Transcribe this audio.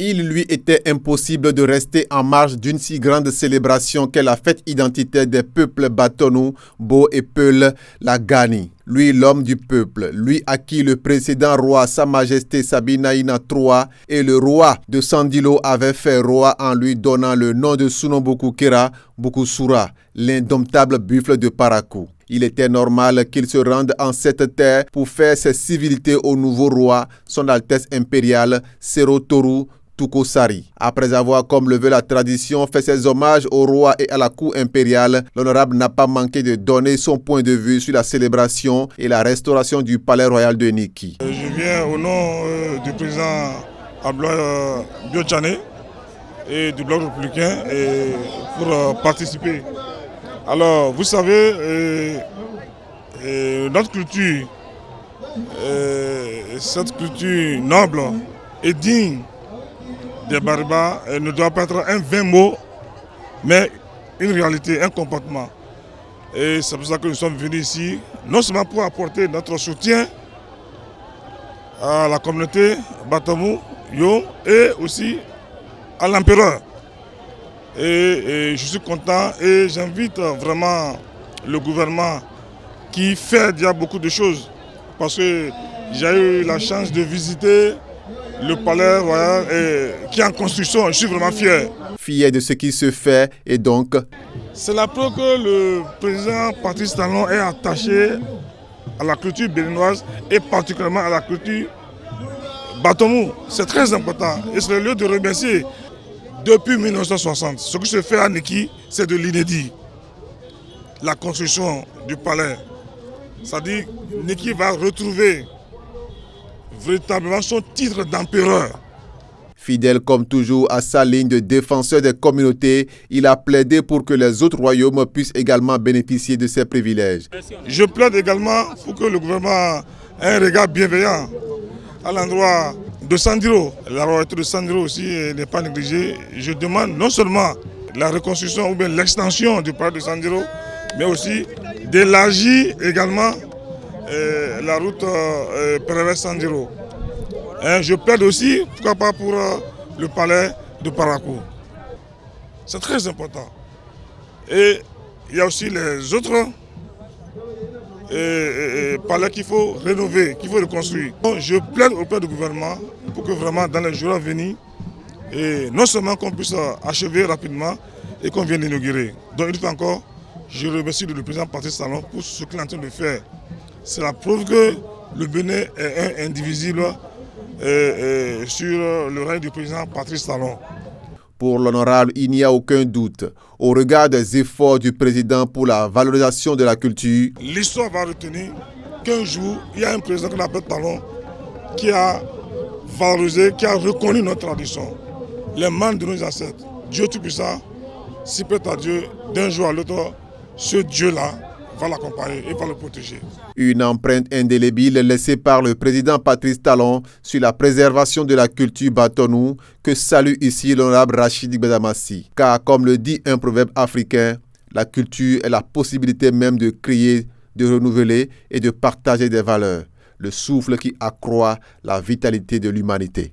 Il lui était impossible de rester en marge d'une si grande célébration qu'est la fête identitaire des peuples Batonou, Bo et Peul, la Gani. Lui, l'homme du peuple, lui à qui le précédent roi, Sa Majesté Sabinaïna III et le roi de Sandilo avaient fait roi en lui donnant le nom de Sunombukukera Bukusura, l'indomptable buffle de Parakou. Il était normal qu'il se rende en cette terre pour faire ses civilités au nouveau roi, son Altesse impériale, Serotoru Tukosari. Après avoir, comme le veut la tradition, fait ses hommages au roi et à la cour impériale, l'honorable n'a pas manqué de donner son point de vue sur la célébration et la restauration du palais royal de Niki. Je viens au nom du président Abdoulaye Biotchane et du Bloc républicain pour participer. Alors, vous savez, notre culture, cette culture noble et digne des barbares ne doit pas être un vain mot, mais une réalité, un comportement. Et c'est pour ça que nous sommes venus ici, non seulement pour apporter notre soutien à la communauté Batonou, Yo, et aussi à l'empereur. Et je suis content et j'invite vraiment le gouvernement qui fait déjà beaucoup de choses. Parce que j'ai eu la chance de visiter le palais royal qui est en construction. Je suis vraiment fier. Fier de ce qui se fait et donc... C'est la preuve que le président Patrice Talon est attaché à la culture béninoise et particulièrement à la culture Batonou. C'est très important et c'est le lieu de remercier. Depuis 1960, ce qui se fait à Niki, c'est de l'inédit. La construction du palais. C'est-à-dire que Niki va retrouver véritablement son titre d'empereur. Fidèle comme toujours à sa ligne de défenseur des communautés, il a plaidé pour que les autres royaumes puissent également bénéficier de ces privilèges. Je plaide également pour que le gouvernement ait un regard bienveillant à l'endroit de Sandiro. La royauté de Sandiro aussi n'est pas négligée. Je demande non seulement la reconstruction ou bien l'extension du palais de Sandiro, mais aussi d'élargir également la route Pereira-Sandiro. Je plaide aussi, pourquoi pas, pour le palais de Parakou. C'est très important. Et il y a aussi les autres palais qu'il faut rénover, qu'il faut reconstruire. Donc, je plaide auprès du gouvernement pour que vraiment dans les jours à venir, non seulement qu'on puisse achever rapidement et qu'on vienne inaugurer. Donc une fois encore, je remercie le président Patrice Talon pour ce qu'il est en train de faire. C'est la preuve que le Bénin est indivisible sur le règne du président Patrice Talon. Pour l'honorable, il n'y a aucun doute. Au regard des efforts du président pour la valorisation de la culture, l'histoire va retenir qu'un jour, il y a un président qu'on appelle Talon qui a valorisé, qui a reconnu notre tradition. Les membres de nos ancêtres. Dieu Tout-Puissant, si prête à Dieu, d'un jour à l'autre, ce Dieu-là va l'accompagner et va le protéger. Une empreinte indélébile laissée par le président Patrice Talon sur la préservation de la culture Batonou que salue ici l'honorable Rachid Bedamassi. Car comme le dit un proverbe africain, la culture est la possibilité même de créer, de renouveler et de partager des valeurs. Le souffle qui accroît la vitalité de l'humanité.